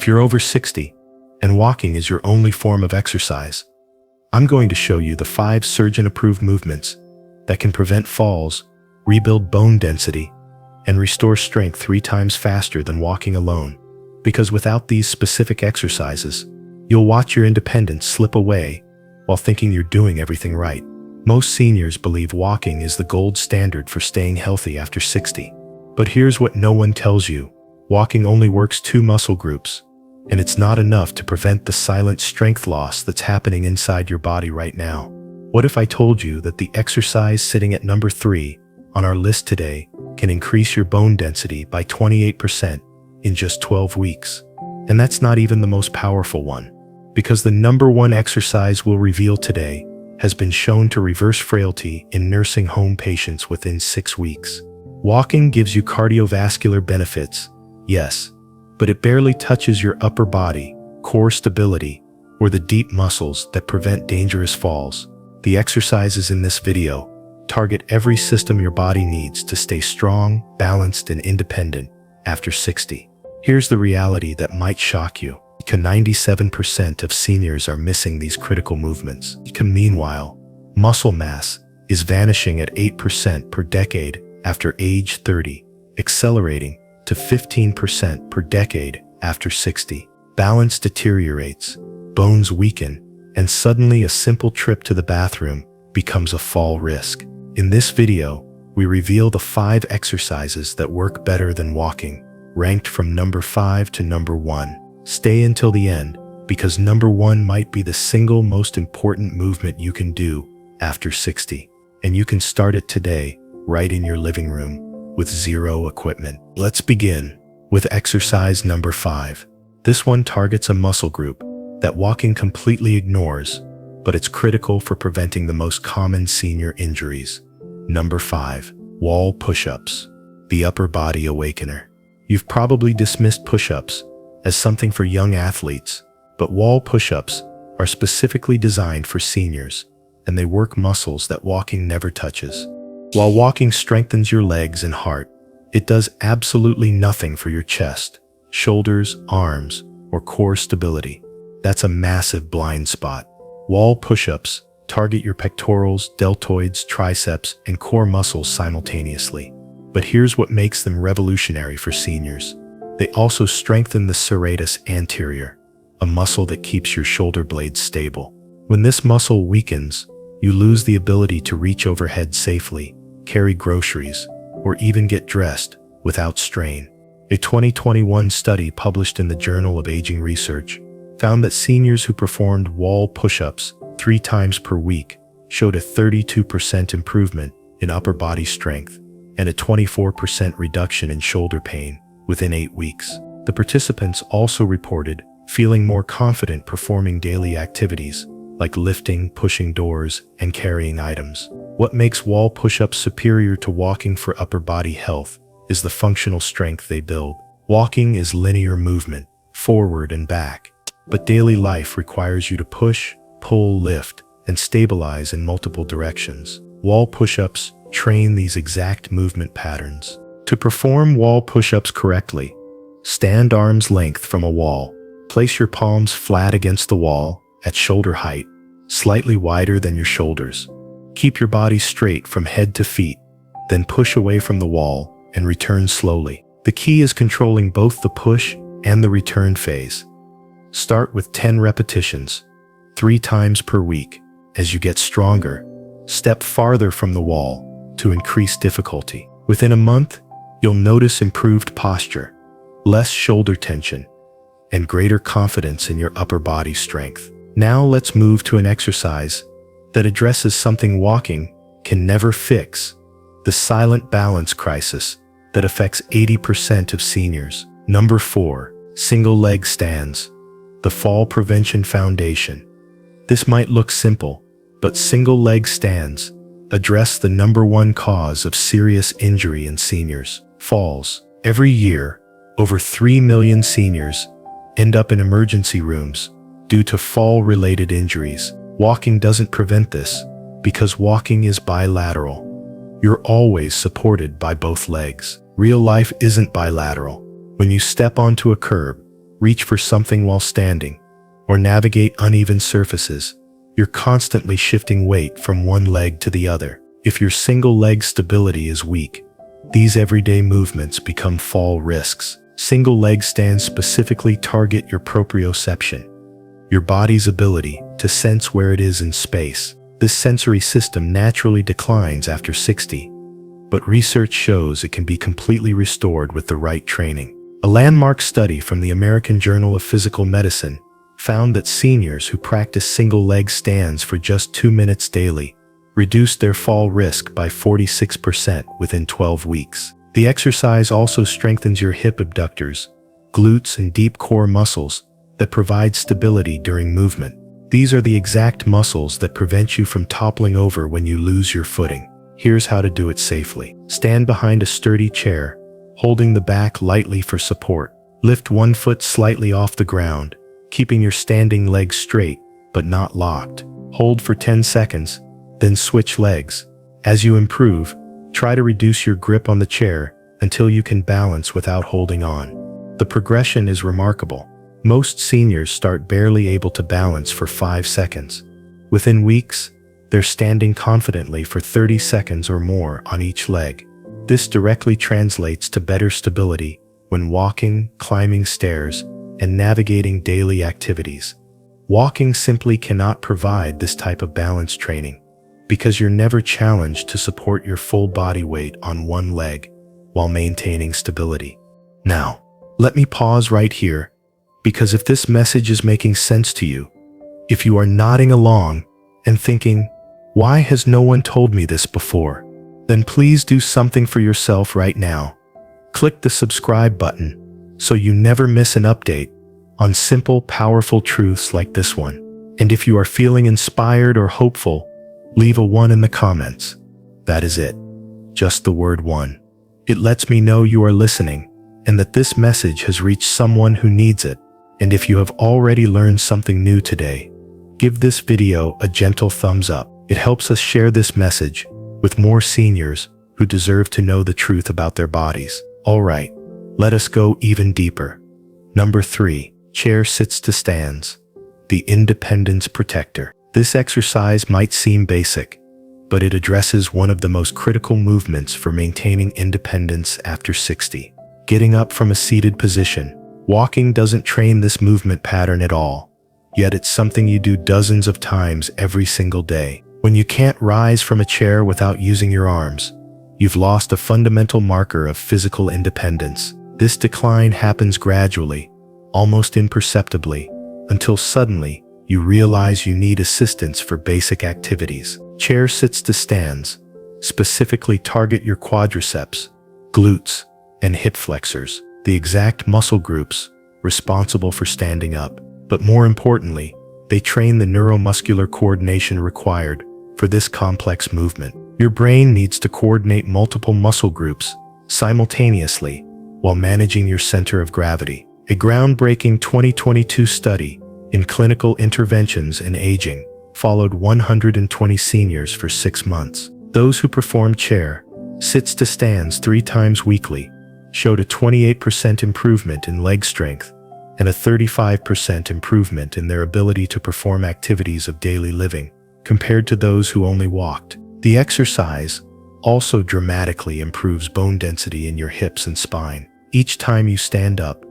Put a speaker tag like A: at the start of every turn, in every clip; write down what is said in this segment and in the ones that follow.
A: If you're over 60 and walking is your only form of exercise, I'm going to show you the 5 surgeon-approved movements that can prevent falls, rebuild bone density, and restore strength 3 times faster than walking alone. Because without these specific exercises, you'll watch your independence slip away while thinking you're doing everything right. Most seniors believe walking is the gold standard for staying healthy after 60. But here's what no one tells you. Walking only works 2 muscle groups, and it's not enough to prevent the silent strength loss that's happening inside your body right now. What if I told you that the exercise sitting at number 3 on our list today can increase your bone density by 28% in just 12 weeks? And that's not even the most powerful one, because the number 1 exercise we'll reveal today has been shown to reverse frailty in nursing home patients within 6 weeks. Walking gives you cardiovascular benefits, yes, but it barely touches your upper body, core stability, or the deep muscles that prevent dangerous falls. The exercises in this video target every system your body needs to stay strong, balanced, and independent after 60. Here's the reality that might shock you. 97% of seniors are missing these critical movements. Meanwhile, muscle mass is vanishing at 8% per decade after age 30, accelerating to 15% per decade after 60. Balance deteriorates, bones weaken, and suddenly a simple trip to the bathroom becomes a fall risk. In this video, we reveal the 5 exercises that work better than walking, ranked from number 5 to number 1. Stay until the end, because number 1 might be the single most important movement you can do after 60. And you can start it today, right in your living room, with 0 equipment. Let's begin with exercise number 5. This one targets a muscle group that walking completely ignores, but it's critical for preventing the most common senior injuries. Number 5. Wall push-ups, the upper body awakener. You've probably dismissed push-ups as something for young athletes, but wall push-ups are specifically designed for seniors, and they work muscles that walking never touches. While walking strengthens your legs and heart, it does absolutely nothing for your chest, shoulders, arms, or core stability. That's a massive blind spot. Wall push-ups target your pectorals, deltoids, triceps, and core muscles simultaneously. But here's what makes them revolutionary for seniors. They also strengthen the serratus anterior, a muscle that keeps your shoulder blades stable. When this muscle weakens, you lose the ability to reach overhead safely, carry groceries, or even get dressed without strain. A 2021 study published in the Journal of Aging Research found that seniors who performed wall push-ups 3 times per week showed a 32% improvement in upper body strength and a 24% reduction in shoulder pain within 8 weeks. The participants also reported feeling more confident performing daily activities like lifting, pushing doors, and carrying items. What makes wall push-ups superior to walking for upper body health is the functional strength they build. Walking is linear movement, forward and back, but daily life requires you to push, pull, lift, and stabilize in multiple directions. Wall push-ups train these exact movement patterns. To perform wall push-ups correctly, stand arm's length from a wall. Place your palms flat against the wall at shoulder height, slightly wider than your shoulders. Keep your body straight from head to feet, then push away from the wall and return slowly. The key is controlling both the push and the return phase. Start with 10 repetitions, 3 times per week. As you get stronger, step farther from the wall to increase difficulty. Within a month, you'll notice improved posture, less shoulder tension, and greater confidence in your upper body strength. Now let's move to an exercise that addresses something walking can never fix: the silent balance crisis that affects 80% of seniors. Number 4. Single leg stands, the fall prevention foundation. This might look simple, but single leg stands address the number 1 cause of serious injury in seniors: falls. Every year, over 3 million seniors end up in emergency rooms due to fall-related injuries. Walking doesn't prevent this, because walking is bilateral. You're always supported by both legs. Real life isn't bilateral. When you step onto a curb, reach for something while standing, or navigate uneven surfaces, you're constantly shifting weight from one leg to the other. If your single leg stability is weak, these everyday movements become fall risks. Single leg stands specifically target your proprioception, your body's ability to sense where it is in space. This sensory system naturally declines after 60, but research shows it can be completely restored with the right training. A landmark study from the American Journal of Physical Medicine found that seniors who practice single-leg stands for just 2 minutes daily reduced their fall risk by 46% within 12 weeks. The exercise also strengthens your hip abductors, glutes, and deep core muscles that provide stability during movement. These are the exact muscles that prevent you from toppling over when you lose your footing. Here's how to do it safely. Stand behind a sturdy chair, holding the back lightly for support. Lift one foot slightly off the ground, keeping your standing leg straight but not locked. Hold for 10 seconds, then switch legs. As you improve, try to reduce your grip on the chair until you can balance without holding on. The progression is remarkable. Most seniors start barely able to balance for 5 seconds. Within weeks, they're standing confidently for 30 seconds or more on each leg. This directly translates to better stability when walking, climbing stairs, and navigating daily activities. Walking simply cannot provide this type of balance training because you're never challenged to support your full body weight on one leg while maintaining stability. Now, let me pause right here, because if this message is making sense to you, if you are nodding along and thinking, "Why has no one told me this before?" then please do something for yourself right now. Click the subscribe button so you never miss an update on simple, powerful truths like this one. And if you are feeling inspired or hopeful, leave a 1 in the comments. That is it. Just the word 1. It lets me know you are listening and that this message has reached someone who needs it. And if you have already learned something new today, give this video a gentle thumbs up. It helps us share this message with more seniors who deserve to know the truth about their bodies. All right, let us go even deeper. Number 3, chair sits to stands, the independence protector. This exercise might seem basic, but it addresses one of the most critical movements for maintaining independence after 60. Getting up from a seated position. Walking doesn't train this movement pattern at all, yet it's something you do dozens of times every single day. When you can't rise from a chair without using your arms, you've lost a fundamental marker of physical independence. This decline happens gradually, almost imperceptibly, until suddenly you realize you need assistance for basic activities. Chair sits to stands specifically target your quadriceps, glutes, and hip flexors, the exact muscle groups responsible for standing up. But more importantly, they train the neuromuscular coordination required for this complex movement. Your brain needs to coordinate multiple muscle groups simultaneously while managing your center of gravity. A groundbreaking 2022 study in clinical interventions in aging followed 120 seniors for 6 months. Those who performed chair sits to stands 3 times weekly showed a 28% improvement in leg strength and a 35% improvement in their ability to perform activities of daily living compared to those who only walked. The exercise also dramatically improves bone density in your hips and spine. Each time you stand up,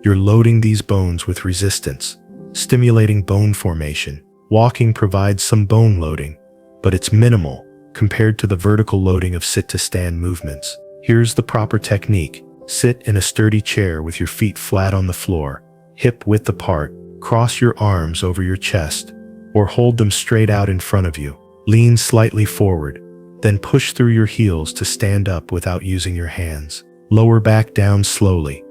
A: you're loading these bones with resistance, stimulating bone formation. Walking provides some bone loading, but it's minimal compared to the vertical loading of sit-to-stand movements. Here's the proper technique. Sit in a sturdy chair with your feet flat on the floor, hip width apart. Cross your arms over your chest, or hold them straight out in front of you. Lean slightly forward, then push through your heels to stand up without using your hands. Lower back down slowly,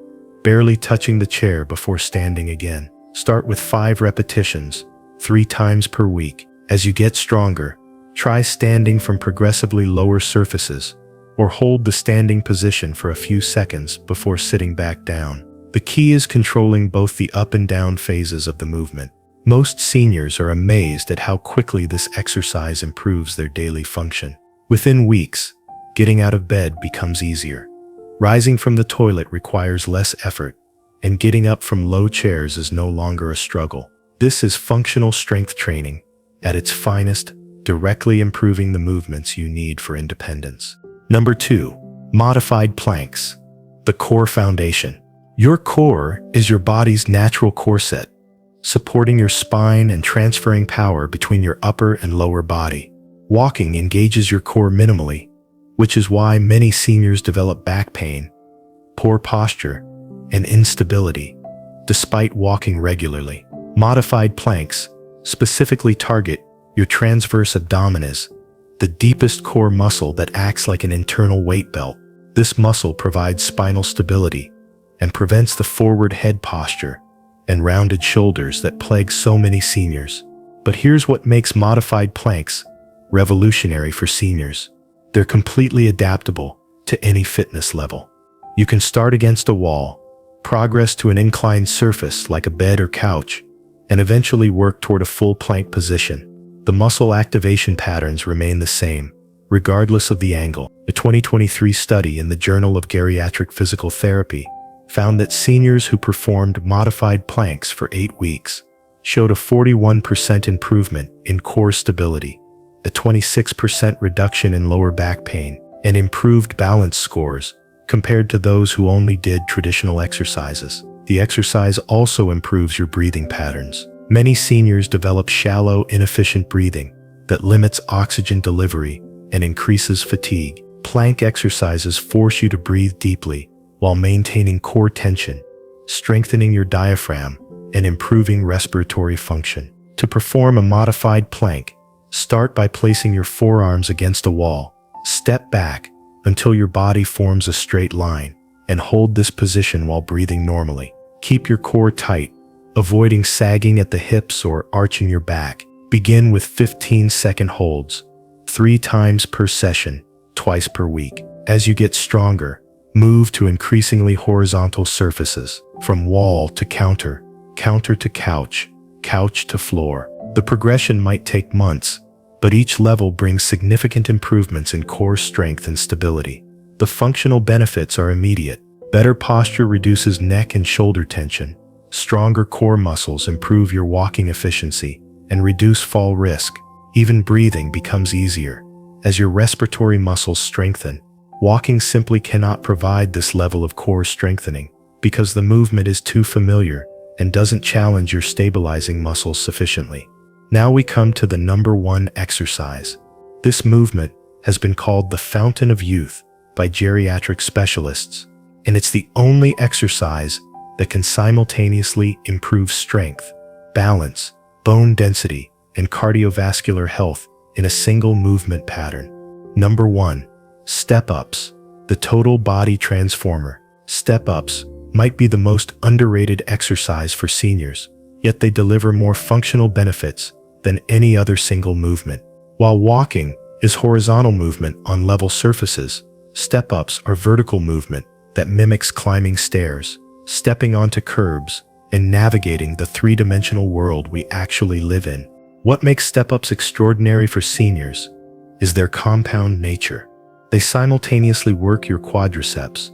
A: barely touching the chair before standing again. Start with 5 repetitions, 3 times per week. As you get stronger, try standing from progressively lower surfaces, or hold the standing position for a few seconds before sitting back down. The key is controlling both the up and down phases of the movement. Most seniors are amazed at how quickly this exercise improves their daily function. Within weeks, getting out of bed becomes easier. Rising from the toilet requires less effort, and getting up from low chairs is no longer a struggle. This is functional strength training at its finest, directly improving the movements you need for independence. Number 2, modified planks, the core foundation. Your core is your body's natural core set, supporting your spine and transferring power between your upper and lower body. Walking engages your core minimally, which is why many seniors develop back pain, poor posture, and instability, despite walking regularly. Modified planks specifically target your transverse abdominis, the deepest core muscle that acts like an internal weight belt. This muscle provides spinal stability and prevents the forward head posture and rounded shoulders that plague so many seniors. But here's what makes modified planks revolutionary for seniors. They're completely adaptable to any fitness level. You can start against a wall, progress to an inclined surface like a bed or couch, and eventually work toward a full plank position. The muscle activation patterns remain the same, regardless of the angle. A 2023 study in the Journal of Geriatric Physical Therapy found that seniors who performed modified planks for 8 weeks showed a 41% improvement in core stability, a 26% reduction in lower back pain, and improved balance scores compared to those who only did traditional exercises. The exercise also improves your breathing patterns. Many seniors develop shallow, inefficient breathing that limits oxygen delivery and increases fatigue. Plank exercises force you to breathe deeply while maintaining core tension, strengthening your diaphragm, and improving respiratory function. To perform a modified plank, start by placing your forearms against a wall. Step back until your body forms a straight line, and hold this position while breathing normally. Keep your core tight, avoiding sagging at the hips or arching your back. Begin with 15-second holds, 3 times per session, twice per week. As you get stronger, move to increasingly horizontal surfaces, from wall to counter, counter to couch, couch to floor. The progression might take months, but each level brings significant improvements in core strength and stability. The functional benefits are immediate. Better posture reduces neck and shoulder tension. Stronger core muscles improve your walking efficiency and reduce fall risk. Even breathing becomes easier. As your respiratory muscles strengthen, walking simply cannot provide this level of core strengthening because the movement is too familiar and doesn't challenge your stabilizing muscles sufficiently. Now we come to the number 1 exercise. This movement has been called the fountain of youth by geriatric specialists, and it's the only exercise that can simultaneously improve strength, balance, bone density, and cardiovascular health in a single movement pattern. Number 1, step-ups, the total body transformer. Step-ups might be the most underrated exercise for seniors, yet they deliver more functional benefits than any other single movement. While walking is horizontal movement on level surfaces, step-ups are vertical movement that mimics climbing stairs, stepping onto curbs, and navigating the 3-dimensional world we actually live in. What makes step-ups extraordinary for seniors is their compound nature. They simultaneously work your quadriceps,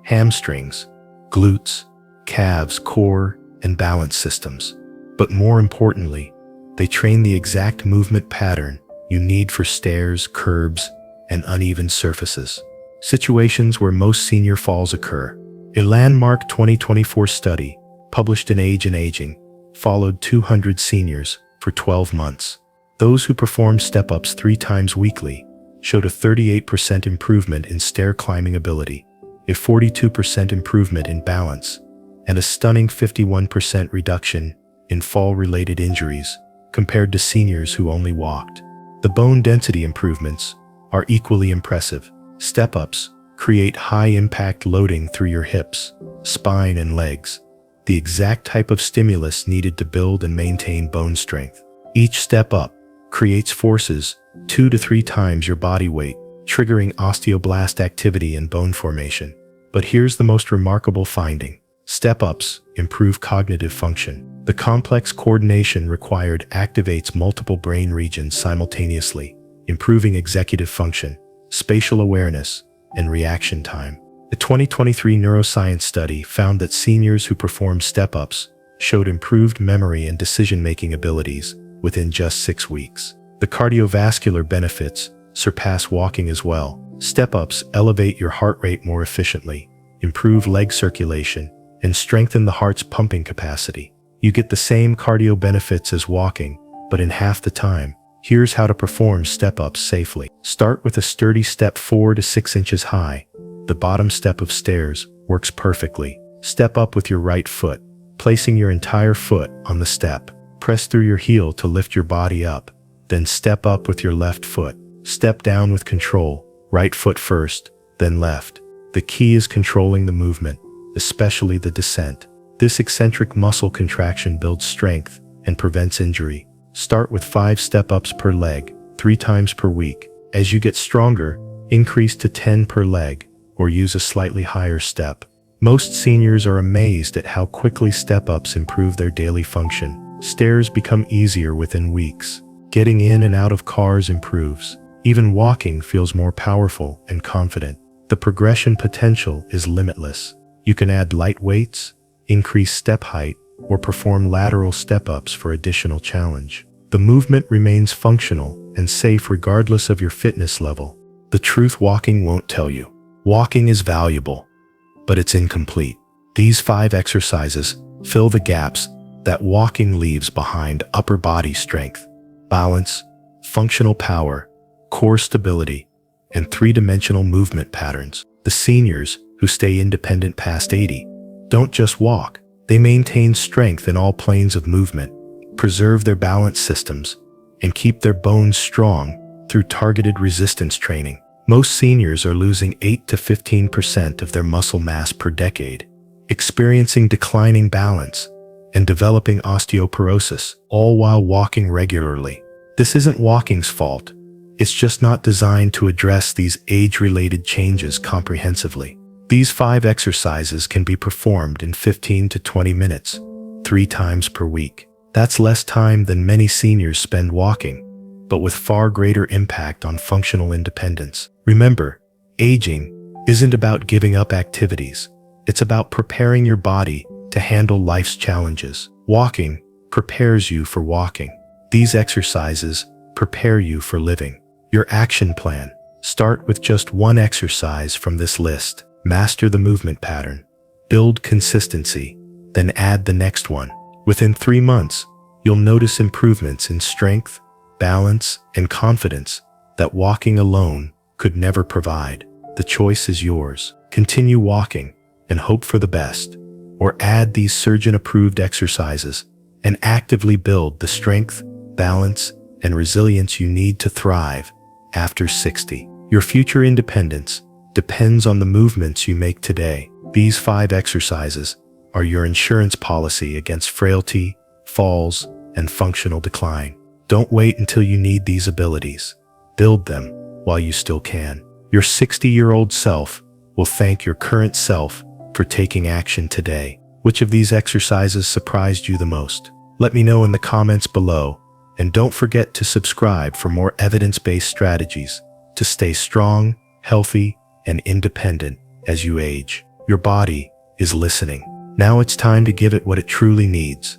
A: hamstrings, glutes, calves, core, and balance systems. But more importantly, they train the exact movement pattern you need for stairs, curbs, and uneven surfaces, situations where most senior falls occur. A landmark 2024 study, published in Age and Aging, followed 200 seniors for 12 months. Those who performed step-ups 3 times weekly showed a 38% improvement in stair climbing ability, a 42% improvement in balance, and a stunning 51% reduction in fall-related injuries compared to seniors who only walked. The bone density improvements are equally impressive. Step-ups create high-impact loading through your hips, spine, and legs, the exact type of stimulus needed to build and maintain bone strength. Each step-up creates forces 2 to 3 times your body weight, triggering osteoblast activity and bone formation. But here's the most remarkable finding. Step-ups improve cognitive function. The complex coordination required activates multiple brain regions simultaneously, improving executive function, spatial awareness, and reaction time. A 2023 neuroscience study found that seniors who performed step-ups showed improved memory and decision-making abilities within just 6 weeks. The cardiovascular benefits surpass walking as well. Step-ups elevate your heart rate more efficiently, improve leg circulation, and strengthen the heart's pumping capacity. You get the same cardio benefits as walking, but in half the time. Here's how to perform step-ups safely. Start with a sturdy step 4 to 6 inches high. The bottom step of stairs works perfectly. Step up with your right foot, placing your entire foot on the step. Press through your heel to lift your body up. Then step up with your left foot. Step down with control, right foot first, then left. The key is controlling the movement, especially the descent. This eccentric muscle contraction builds strength and prevents injury. Start with 5 step-ups per leg, 3 times per week. As you get stronger, increase to 10 per leg, or use a slightly higher step. Most seniors are amazed at how quickly step-ups improve their daily function. Stairs become easier within weeks. Getting in and out of cars improves. Even walking feels more powerful and confident. The progression potential is limitless. You can add light weights, increase step height, or perform lateral step-ups for additional challenge. The movement remains functional and safe regardless of your fitness level. The truth walking won't tell you. Walking is valuable, but it's incomplete. These 5 exercises fill the gaps that walking leaves behind: upper body strength, balance, functional power, core stability, and 3-dimensional movement patterns. The seniors who stay independent past 80 don't just walk. They maintain strength in all planes of movement, preserve their balance systems, and keep their bones strong through targeted resistance training. Most seniors are losing 8 to 15% of their muscle mass per decade, experiencing declining balance, and developing osteoporosis, all while walking regularly. This isn't walking's fault. It's just not designed to address these age-related changes comprehensively. These 5 exercises can be performed in 15 to 20 minutes, 3 times per week. That's less time than many seniors spend walking, but with far greater impact on functional independence. Remember, aging isn't about giving up activities. It's about preparing your body to handle life's challenges. Walking prepares you for walking. These exercises prepare you for living. Your action plan. Start with just 1 exercise from this list. Master the movement pattern. Build consistency. Then add the next one. Within 3 months, you'll notice improvements in strength, balance, and confidence that walking alone could never provide. The choice is yours. Continue walking and hope for the best, or add these surgeon-approved exercises and actively build the strength, balance, and resilience you need to thrive after 60. Your future independence depends on the movements you make today. These 5 exercises are your insurance policy against frailty, falls, and functional decline. Don't wait until you need these abilities. Build them while you still can. Your 60-year-old self will thank your current self for taking action today. Which of these exercises surprised you the most? Let me know in the comments below, and don't forget to subscribe for more evidence-based strategies to stay strong, healthy, and independent as you age. Your body is listening. Now it's time to give it what it truly needs.